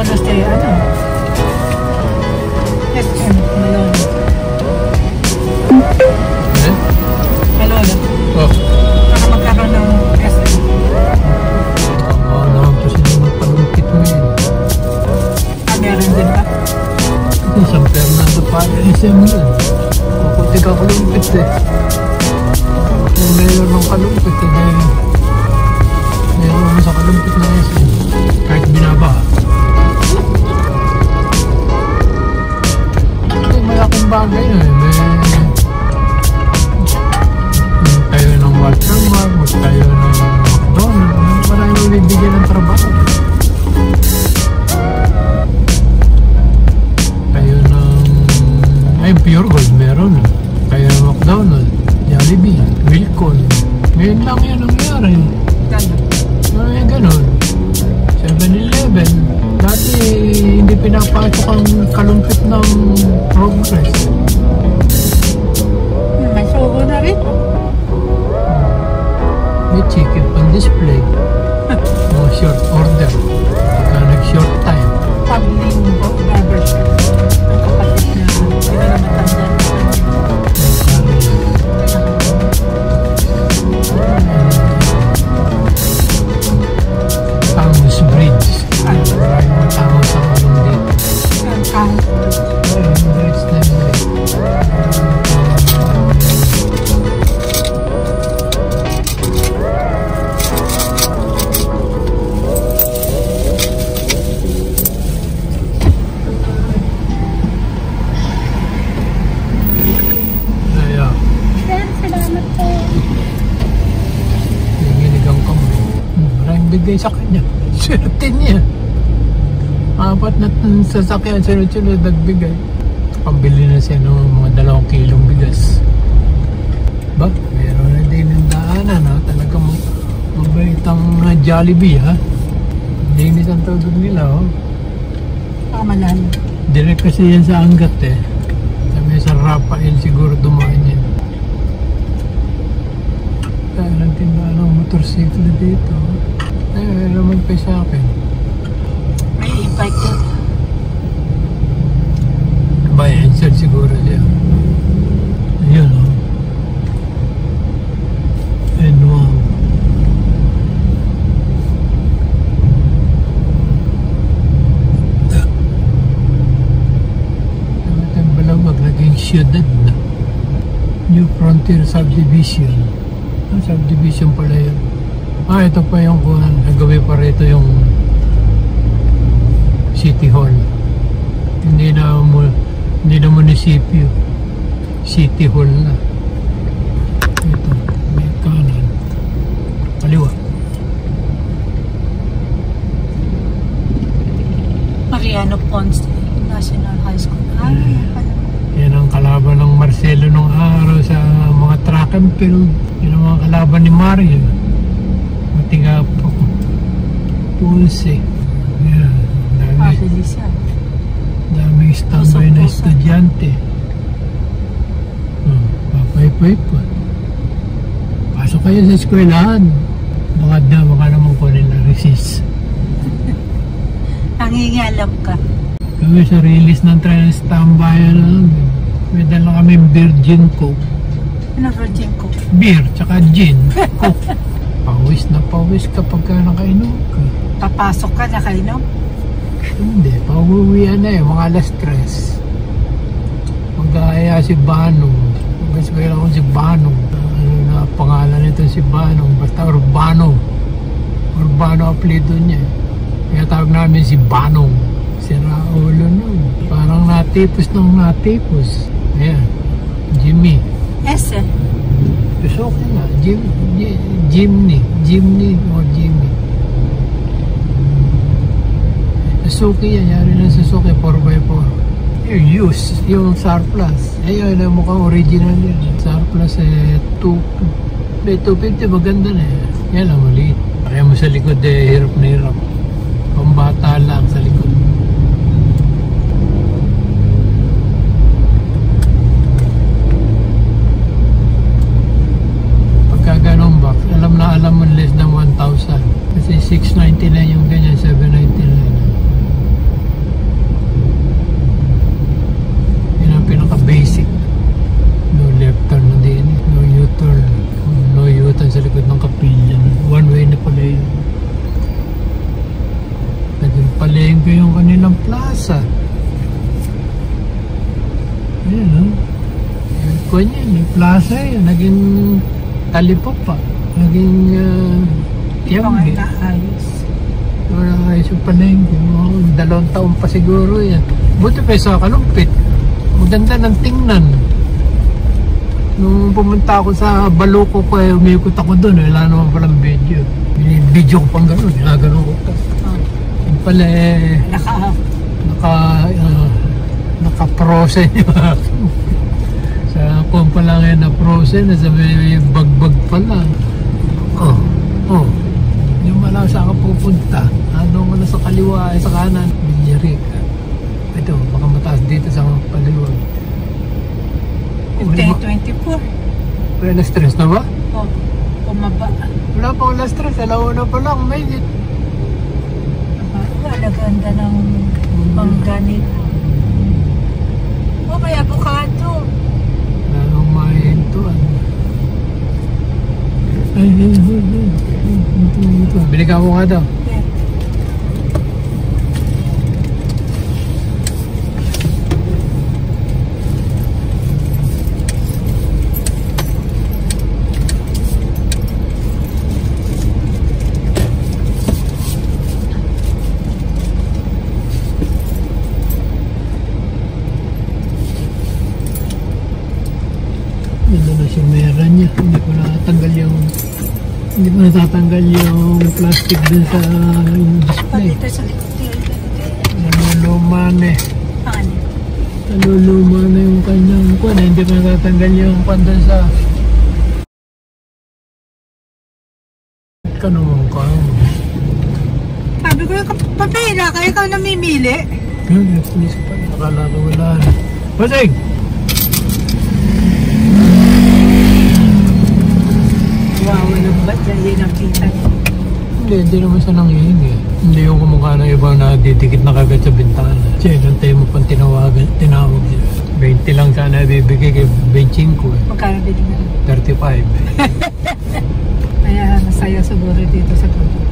Malolos eh, ano? SM, Malolos. Eh? Malolos. Oh. Baka magkaroon ng SM. Oo naman po sila magpalumpit mo yun. Ah, meron din ba? San Fernando pa SM yun. Kukunti ka kalumpit eh. Yung mayor ng kalumpit eh. Meron mo sa kalumpit na SM. Kahit binaba. May akong bagay eh. Tayo ng Watermark, tayo ng McDonald's. Maraming nabibigyan ng trabaho. Tayo ng Pure Gold meron. Tayo ng McDonald's, Jollibee, Wilcon. Ngayon lang yan nangyari. Ay, ganun. 7-Eleven. Dati hindi pinapasok ang kalumpit ng Progress. May sugo na rin. May chicken on display. Mga short order. Pagka nag-short time. Paglinggo, barbershop. Kapatid na, hindi na matanda. Tamus Bridge. Maraming mga tao sa kalong dito. Yung bridge na yun. Bigay sa kanya. Swerte niya. 4 na sasakyan sunod-sunod nagbigay. Pambili na siya ng mga 2 kilong bigas. Ba? Meron na din ng daanan ha. Talagang mabaitang Jollibee ha. Linis ang tawag nila oh. Pamalan. Direct kasi yan sa Angat eh. Sabi sa Rafael siguro dumaan yan. Dahil ang tindahan ng motorsiklo dito. Ay, naman pa sa akin. May e-bike yun. By answer siguro siya. Ayun o. And wow. Ang balawag naging siyudad na. New Frontier Subdivision. Subdivision pala yun. Ito pa yung nagawin pa rito yung City Hall. Hindi na munisipyo. City Hall na. Ito, may kanan. Kaliwa. Mariano Ponce National High School. Yan ang kalaban ng Marcelo nung araw sa mga track and field. Yan ang mga kalaban ni Mario. Matiga po. Pulse. Yan. Daming standby na estudyante. Papay-pay po. Pasok kayo sa eskwelahan. Baka naman ko nila resist. Nangingialam ka. Kami sa release ng train standby lang. May dala kami virgin coke. Ano virgin coke? Beer, tsaka gin. Coke. Pawis na pawis kapag ka nakainom ka. Papasok ka, nakainom? Hindi, pauwian na eh, mga alas 3. Mag-aaya si Banong. Mag-aswela ko si Banong. Ano na pangalan nito si Banong? Basta Urbano. Urbano apelido niya. Kaya tawag namin si Banong. Si Raulo nun. Parang natipos ng natipos. Ayan, Jimmy. Yes eh. Gusto ko nga, Jimny o Jimmy. Suzuki yan, yari ng Suzuki 4x4. Yung used, yung surplus. Ayun, yung mukhang original yan. Surplus eh, 250, maganda na eh. Yan lang, maliit. Kaya mo sa likod eh, hirap na hirap. Pambata lang sa likod. Pagka ganun box, alam mo less than 1,000. Kasi 699 yung ganyan, 799. palengke yung kanilang plaza. Ayan, kung yung plaza yun, naging talipop pa. Naging tiyambi. Naayos. Wala ayos yung palengke. 2 taon pa siguro yan. Buti pa sa Kalumpit. Maganda ng tingnan. Nung pumunta ako sa Baluco ko, umikot ako doon. Wala naman palang video. Video ko pang gano'n. Ginagano ko pa. Yung pala naka-frozen yung akin. Sa kung pala ngayon na-frozen, nasa may bagbag pala. Yung wala saan ka pupunta. Ano mo na sa kaliwa, sa kanan. Villarica. Ito, baka mataas dito sa paliwag. 2024. Wala stress na ba? Oh, pumaba. Wala pang last stress. Alauna pa lang, may higit. Wala ganda ng mangganit. Oh, may avocado. Lalong mahintuan. Ay. Bili ka ako nga daw. Yeah. Yun na siya mera niya. Hindi ko natatanggal yung plastic dun sa display. Dito sa likod. Naluluma na eh. Ano? Naluluma na yung kanyang kwan. Hindi ko natatanggal yung kwan dun sa kanong ka. Sabi ko yung papela, kaya ikaw namimili. Please pa. Nakala ko wala. Pasig! Wow, ano ba? Dahil nakita niyo. Hindi naman siya nangihingi. Hindi yung kumukha ng iba na didikit na kagad sa bintana. Siya, nantay mo pang tinawag niya. 20 lang sana bibigay kay 25 eh. Magkano din nga? 35 eh. Kaya masaya siguro dito sa grupo.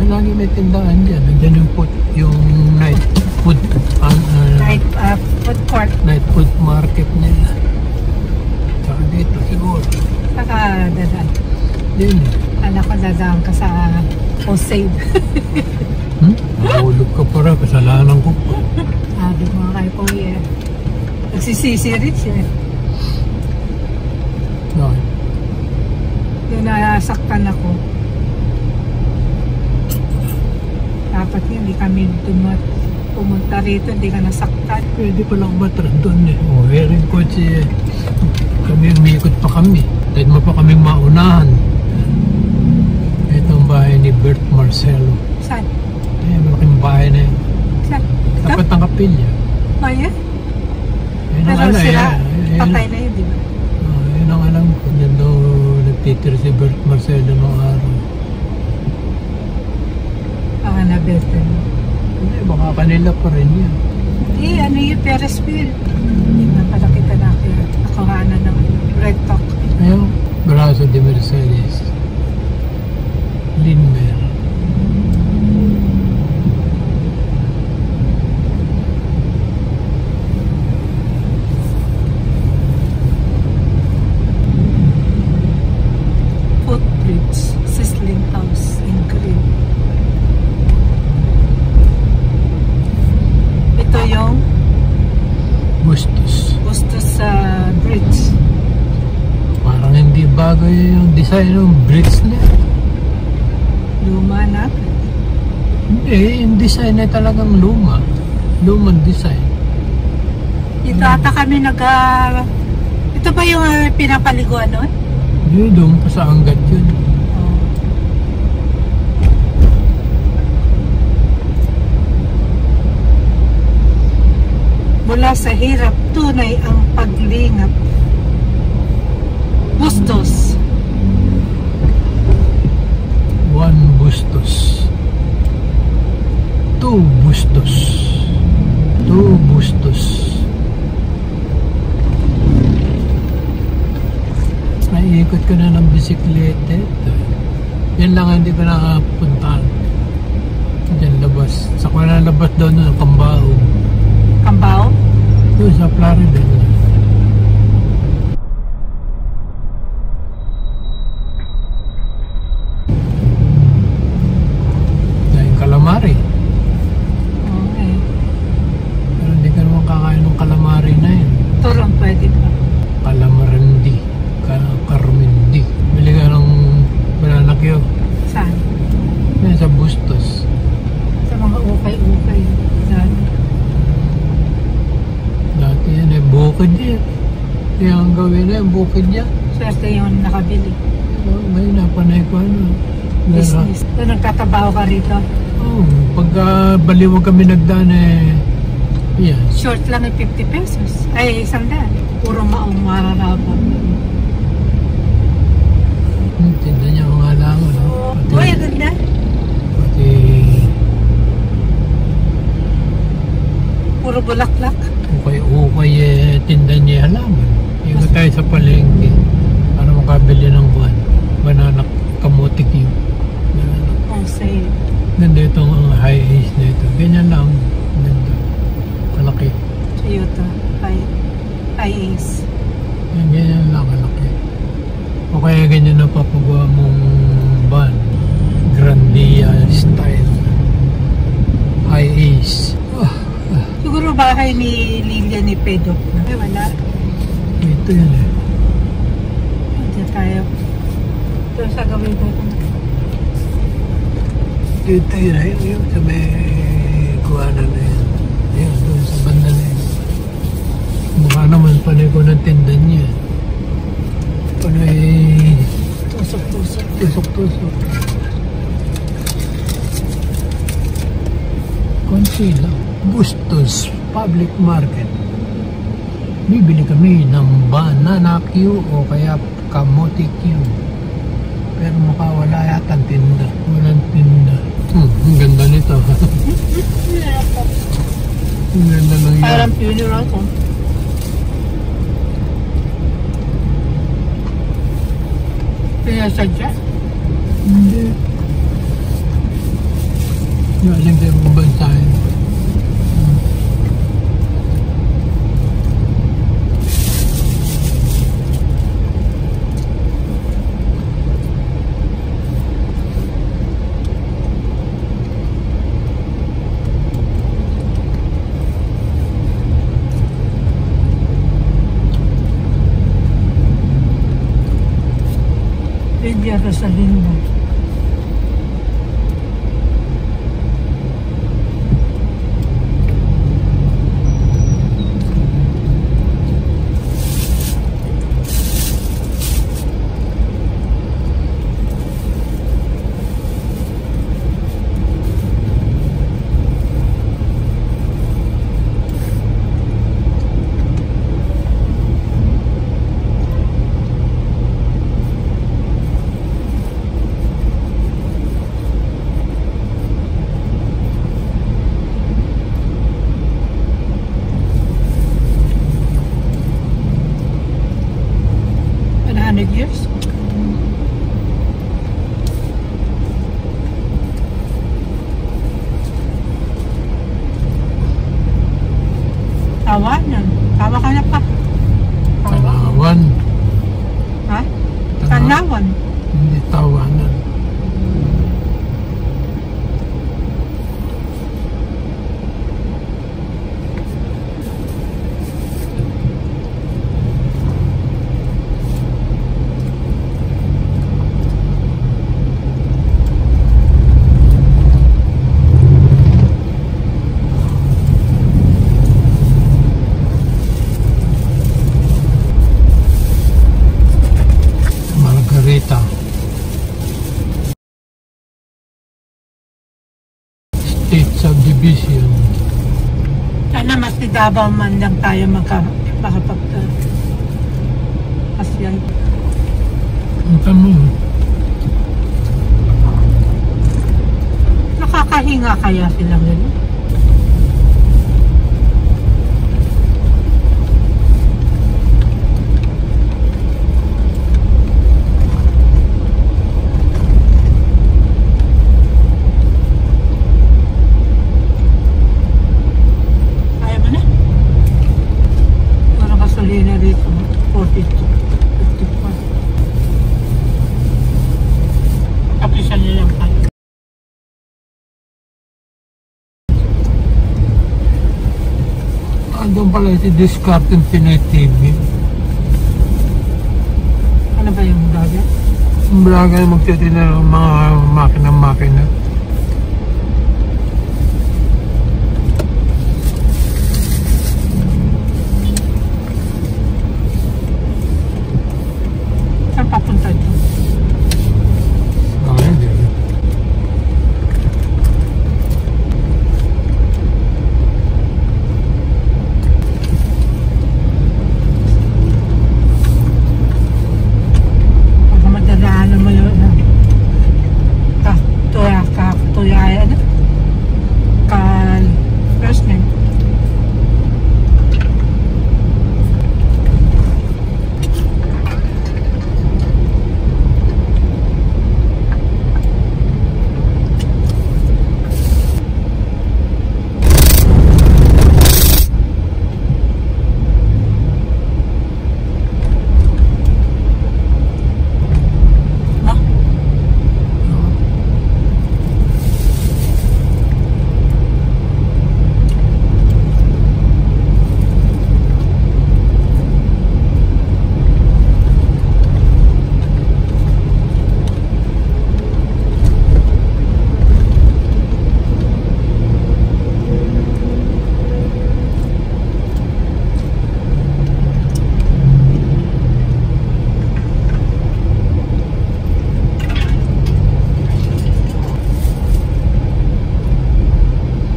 Lagi may tindahan dyan. Nandiyan yung night food. Night food court. Night food market nila. Saka dito siguro. Saka dadaan. Din. Anak ko dadaan ka sa Osave. Mahulog ka para. Kasalanan ko pa. Sabi mo kay Poye. Nagsisisi rin siya. Bakit? Yung nasaktan ako. Dapat hindi kami pumunta rito, hindi ka nasaktan. Pwede palang matras doon eh. Hearing coach eh. Kami umikot pa kami. Dahil mo pa kaming maunahan. Ito ang bahay ni Bert Marcelo. Saan? Malaking bahay na yun. Saan? Dapat ng kapilya. Oh, yeah? Yun ang Pero alam. sila, patay na yun, di ba? Yun ang alam ko. Yan daw nagtitira si Bert Marcelo noong araw. Baka nabete mo. Hindi, baka kanila pa rin yan. Hindi, ano yung Ferris wheel? Hindi na pala kita nakuhanan ng Red Talk. Ayun, Brazo de Mercedes. Linmer. Footbridge, Sizzling House in Green. Ito yung Bustos. Bustos Bridge. Parang hindi bago yung design ng bridge niya. Luma na. Hindi, yung design na talagang luma. Lumang design. Dito ata kami ito ba yung pinapaliguan nun? Hindi, doon pa sa Angat yun. Mula sa hirap, tunay ang paglingap. Bustos. 1 Bustos. 2 Bustos. 2 Bustos. Naiikot ko na ng bisiklete. Yan lang hindi ko nakapuntahan. Diyan labas sa lalabas daw ng Cambao. Cambao? Doon sa Florida. Dahil calamari. Okay. Pero hindi ka naman kakain ng calamari na yun. Turon pwede pa. Calamarindi. Carmindi. Bili ka ng banana cue. Saan? Yan sa Bustos. Sa mga ukay-ukay. Saan? Dati yan eh, bukid yan. Kaya ang gawin na yung bukid yan. Swerte yung nakabili. Ngayon napanay ko ano. Business. So, nagtatrabaho ka rito? Oo, pagka baliwag kami nagdaan eh, yan. Short lang ay 50 pesos. Ay, 100. Puro maong mararaba. Tinda niya mga halaman. No? Uy, ganda. Pati Puro bulaklak. ukay eh, tinda niya halaman. Ingat tayo sa palengke para makabili ng buwan. Banana kamote cube. Oh, say. Nandito ang high ace na ito. Ganyan lang. Ganda. Kalaki. Toyota. High Ace. Ganyan lang kalaki. O kaya ganyan na papagawa mong van. Grandia style. High ace. Siguro bahay ni Lilia ni Pedro. Ay, wala. Ito yun eh. Diyan tayo. Ito sa gawin ko. Ito yun eh. Yung sa may kuwanan na yun. Ayun, doon sa banda na yun. Mukha naman panay ko ng tindan niya. Panay Tusok-tusok. tusok-tusok. Konti lang. Bustos Public Market. Bibili kami ng banana Q o kaya kamote Q. Pero mukha wala yata ang tinda. Walang tinda. Ang ganda nito. Ang ganda lang yan. Parang funeral ko. Pinasadya? Hindi. Galing sa ibang bansa yun. Lydia Rosalinda. Years? Tawanan. Tawa ka na pa. Tanawan. Ha? Tanawan. Hindi tawanan. Margarita. State subdivision. Sana mas di Davao man lang tayo makapag-pasyal. Ang tanong, Nakakahinga kaya sila ngayon? Nandun pala si Discarding Pinoy TV. Ano ba yung vlogger? Ang vlogger magtitinda ng mga makina-makina. Saan papunta ito? Hindi. Baka madadaanan mo yun. Tuya, ano? First name.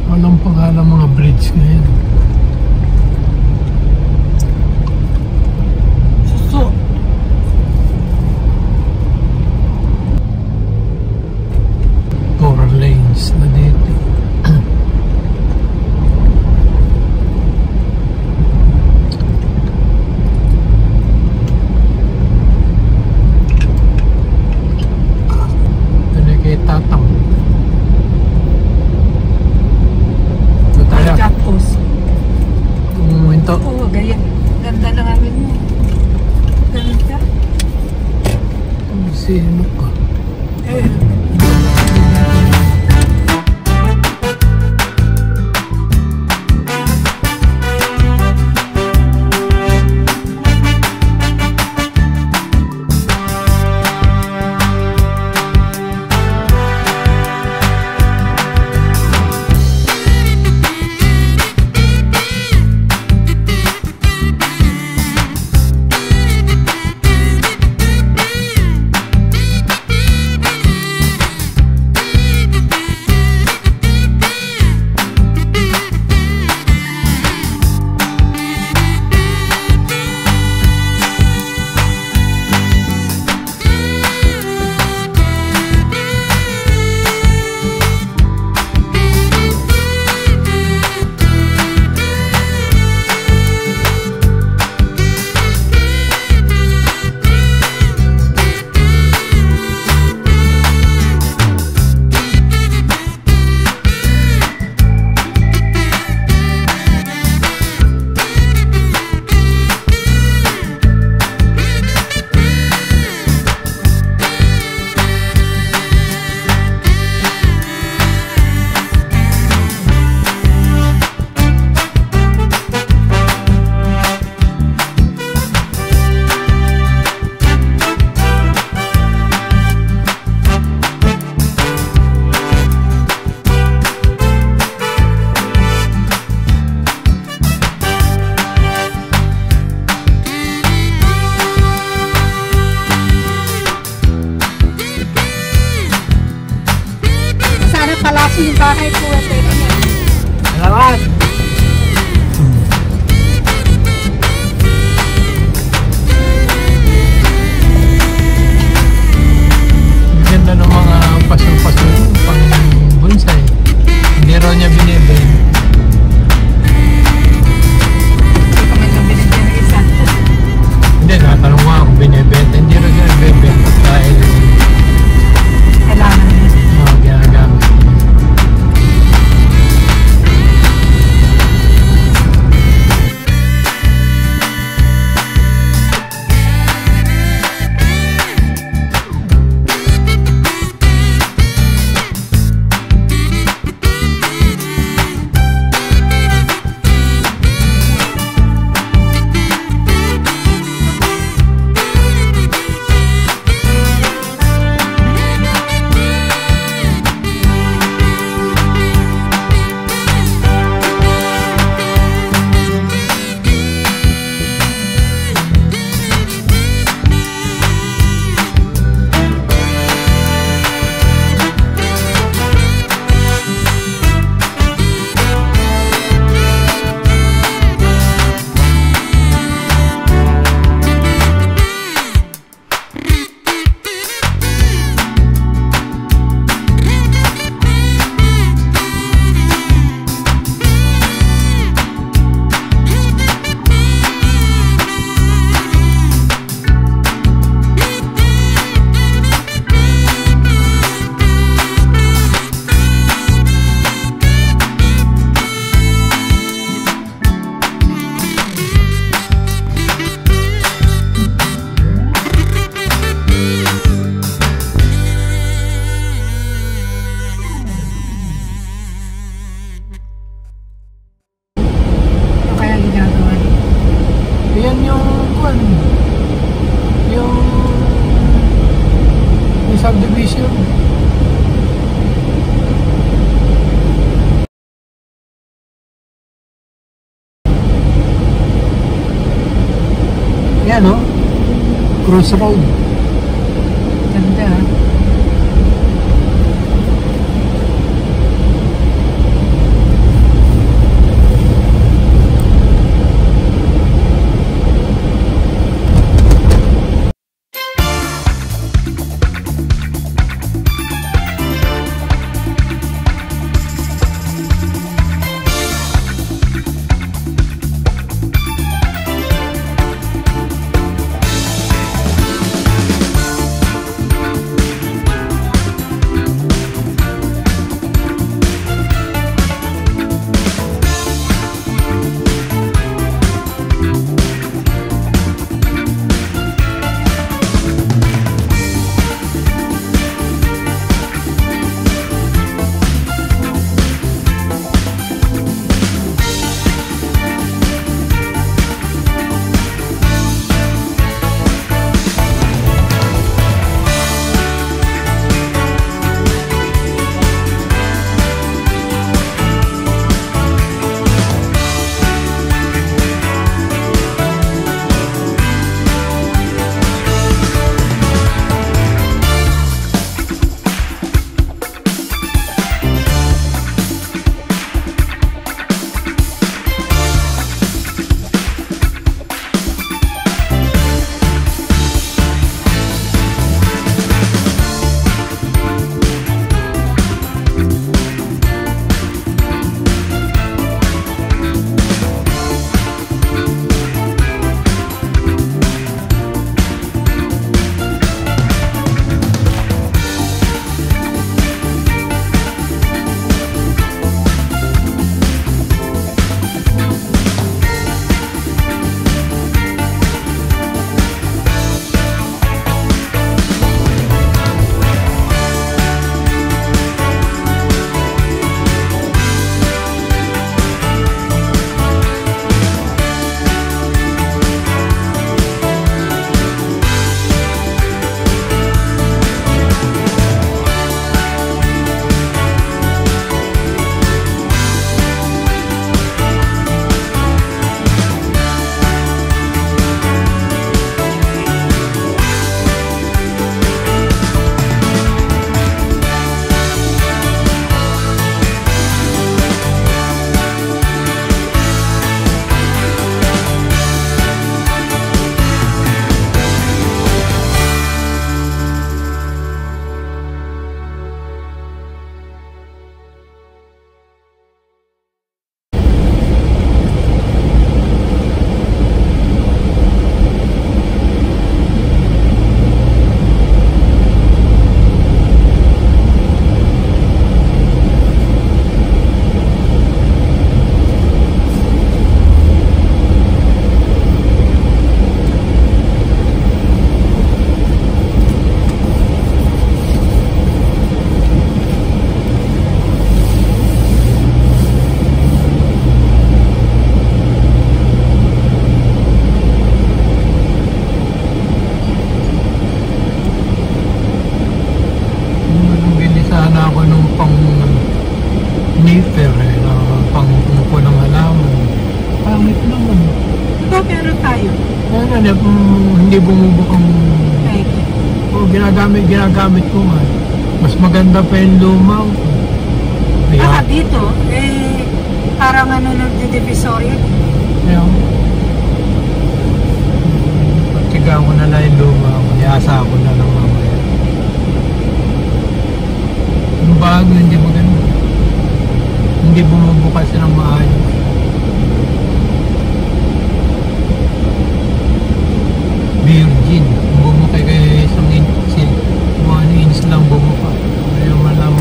Walang pangalan mga bridge ngayon. So, Four lanes na dito. Ito na kay Tatang. Japos. Ito. Oo, ganyan. Ganda ng amin mo. Ganda. Sino ka? Eh. Palasi yung bahay ko. Salamat! Ganda ng mga pasong-pasong pang bonsai. Hindi raw niya binibig. Hindi ka man lang binigyan ng isa. Hindi, nakatanong nga kung binibenta. Hindi raw niya binibenta dahil Kailangan niya. ginagamit. crossroad. Ganda. Hindi bumubukang ginagamit ko nga. Mas maganda pa yung lumang. Dito, parang nagdidivisorya. Kaya, pagtiga ko na lang yung lumang, iasa ko na lang mamaya. Yung bago, hindi maganda. Hindi bumubukas ng maayos. Virgin, bumuka kayo isang inch, 1 inch lang bumuka. Ayaw man lang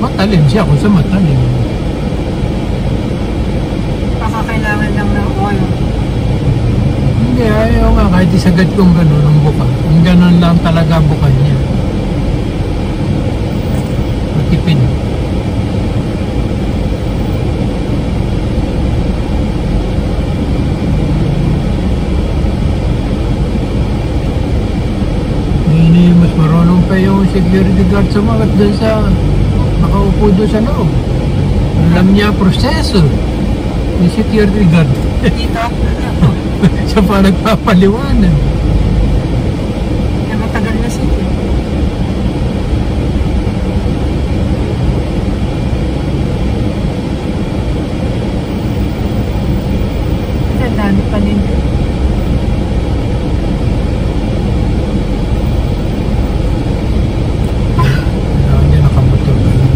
matalim siya kung sa matalim. Baka kailangan lang ng oil. Hindi, ayaw nga kahit isagad kong gano'n ang buka. Yung gano'n lang talaga buka niya. Matipid. Mas marunong pa yung security guard sumagat doon sa nakaupo doon sa loob. Alam niya proseso yung security guard. Dito? Siya pa nagpapaliwanag. Kaya matagal na sila. Ang dami pa nila. Kailangan niya nakamotor ka lang.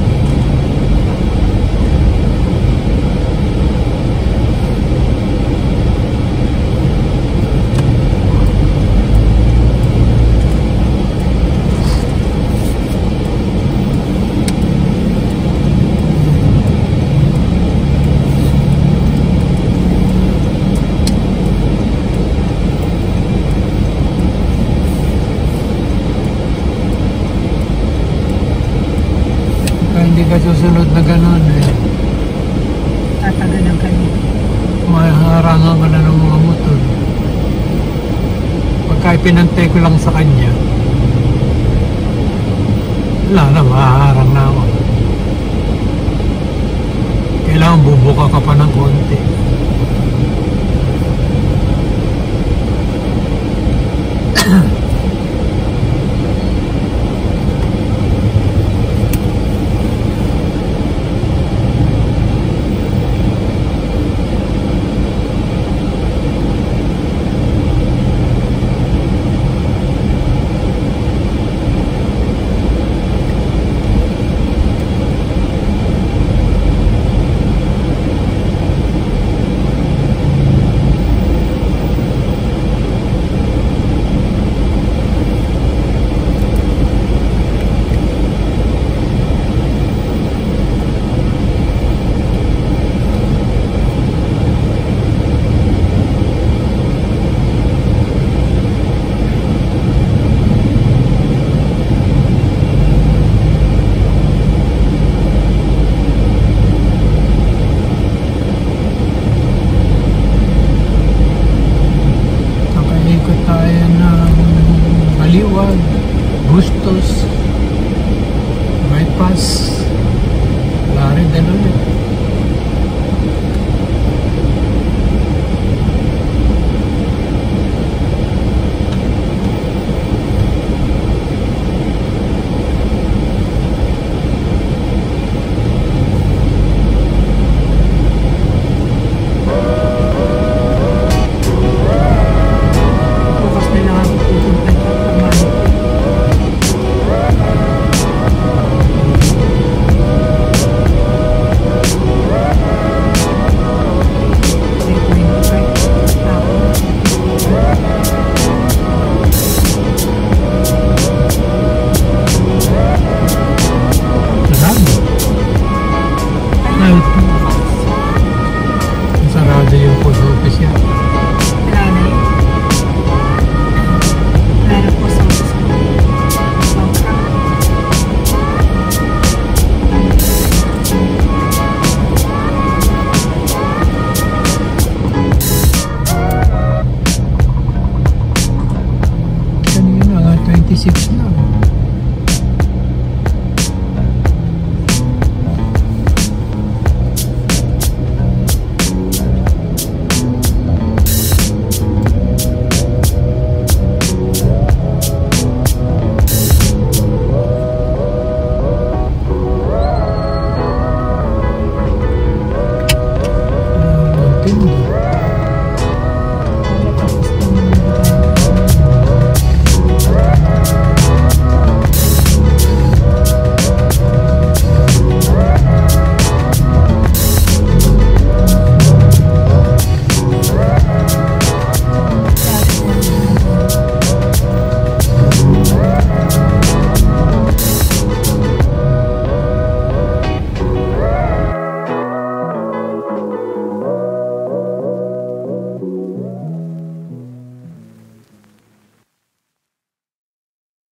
Kaya hindi ka susunod na gano'n eh. Tatagalan kami. Maharangan ka na ng mga motor. Pagka pinantay ko lang sa kanya, wala na, mahaharang na ako. Kailangan bubuka ka pa ng konti.